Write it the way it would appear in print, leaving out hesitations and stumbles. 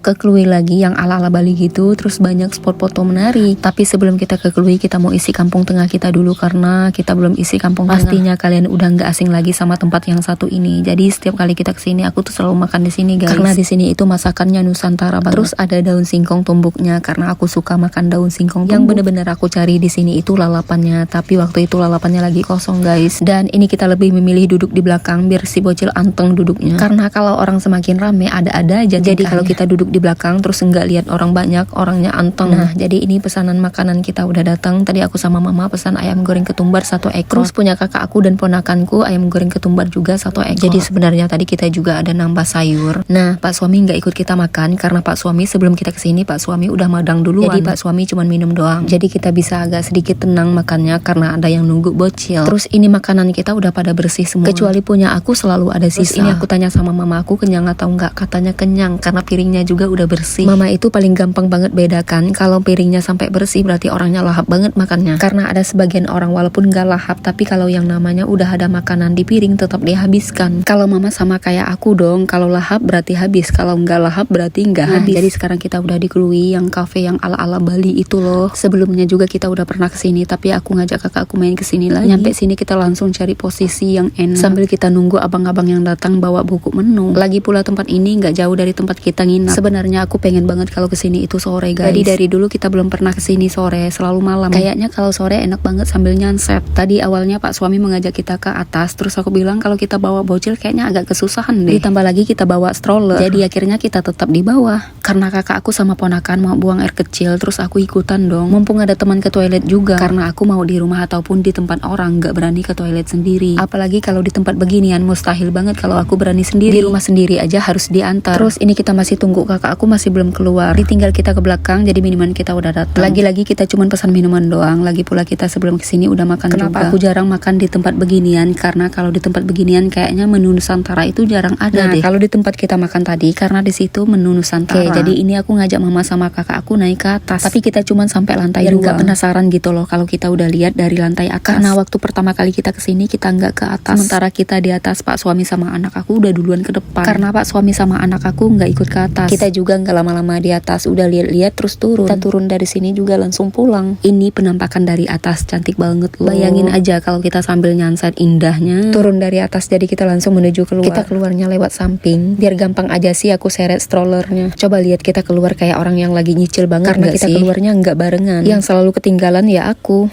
ke Kluwi lagi yang ala-ala Bali gitu, terus banyak spot foto menarik. Tapi sebelum kita ke Kluwi, kita mau isi kampung tengah kita dulu karena kita belum isi kampung tengah. Pastinya kalian udah nggak asing lagi sama tempat yang satu ini. Jadi setiap kali kita kesini, aku tuh selalu makan di sini guys. Karena di sini itu masakannya Nusantara banget. Terus ada daun singkong tumbuknya karena aku suka makan daun singkong tumbuk. Yang bener-bener aku cari di sini itu lalapannya. Tapi waktu itu lalapannya lagi kosong guys. Dan ini kita lebih memilih duduk di belakang biar si bocil anteng duduknya. Karena kalau orang semakin rame ada-ada aja. Jadi kalau kita duduk di belakang terus nggak lihat orang banyak, orangnya anteng. Nah, jadi ini pesanan makanan kita udah datang. Tadi aku sama mama pesan ayam goreng ketumbar 1 ekor. Terus punya kakak aku dan ponakanku ayam goreng ketumbar juga 1 ekor. Jadi sebenarnya tadi kita juga ada nambah sayur. Nah, Pak suami nggak ikut kita makan karena Pak suami sebelum kita kesini Pak suami udah madang duluan. Jadi Pak suami cuma minum doang. Jadi kita bisa agak sedikit tenang makannya karena ada yang nunggu bocil. Terus ini makanan kita udah pada bersih semua. Kecuali punya aku selalu ada sisa. Terus ini aku tanya sama mama aku kenyang atau enggak. Katanya kenyang karena piringnya juga udah bersih. Mama itu paling gampang banget bedakan kalau piringnya sampai bersih berarti orangnya lahap banget makannya. Karena ada sebagian orang walaupun gak lahap tapi kalau yang namanya udah ada makanan di piring tetap dihabiskan. Kalau mama sama kayak aku dong, kalau lahap berarti habis, kalau nggak lahap berarti nggak habis. Jadi sekarang kita udah di Kluwi yang cafe yang ala-ala Bali itu loh. Sebelumnya juga kita udah pernah kesini tapi aku ngajak kakak aku main kesini lagi. Nyampe sini kita langsung cari posisi yang enak sambil kita nunggu abang-abang yang datang bawa buku menu. Lagi pula tempat ini nggak jauh dari tempat kita nginap. Sebenarnya aku pengen banget kalau kesini itu sore guys. Jadi dari dulu kita belum pernah kesini sore, selalu malam. Kayaknya kalau sore enak banget sambil nyanset. Tadi awalnya Pak suami mengajak kita ke atas, terus aku bilang kalau kita bawa bocil kayaknya agak kesusahan deh. Ditambah lagi kita bawa stroller. Jadi akhirnya kita tetap di bawah. Karena kakak aku sama ponakan mau buang air kecil, terus aku ikutan dong. Mumpung ada teman ke toilet juga. Karena aku mau di rumah ataupun di tempat orang, nggak berani ke toilet sendiri. Apalagi kalau di tempat beginian mustahil banget kalau aku berani sendiri. Di rumah sendiri aja harus diantar. Terus ini kita masih tunggu kakak aku masih belum keluar. Ditinggal kita ke belakang, jadi minuman kita udah datang. Lagi-lagi kita cuman pesan minuman doang. Lagi pula kita sebelum kesini udah makan juga. Kenapa aku jarang makan di tempat beginian? Karena kalau di tempat beginian kayaknya menu Nusantara itu jarang ada deh. Kalau di tempat kita makan tadi karena di situ menu Nusantara. Jadi ini aku ngajak mama sama kakak aku naik ke atas. Tapi kita cuman sampai lantai 2. Nggak penasaran gitu loh kalau kita udah lihat dari lantai atas. Karena waktu pertama kali kita kesini kita nggak ke atas. Sementara kita di atas, Pak suami sama anak aku udah duluan ke depan. Karena Pak suami sama anak aku nggak ikut ke atas. Kita juga nggak lama-lama di atas. Udah lihat-lihat terus turun. Kita turun dari sini juga langsung pulang. Ini penampakan dari atas cantik banget loh. Bayangin aja kalau kita sambil nyanset indahnya. Turun dari atas jadi kita langsung menuju keluar. Kita keluarnya lewat samping. Biar gampang aja sih aku seret strollernya. Coba lihat kita keluar kayak orang yang lagi nyicil banget. Karena kita keluarnya nggak barengan. Yang selalu ketinggalan ya aku.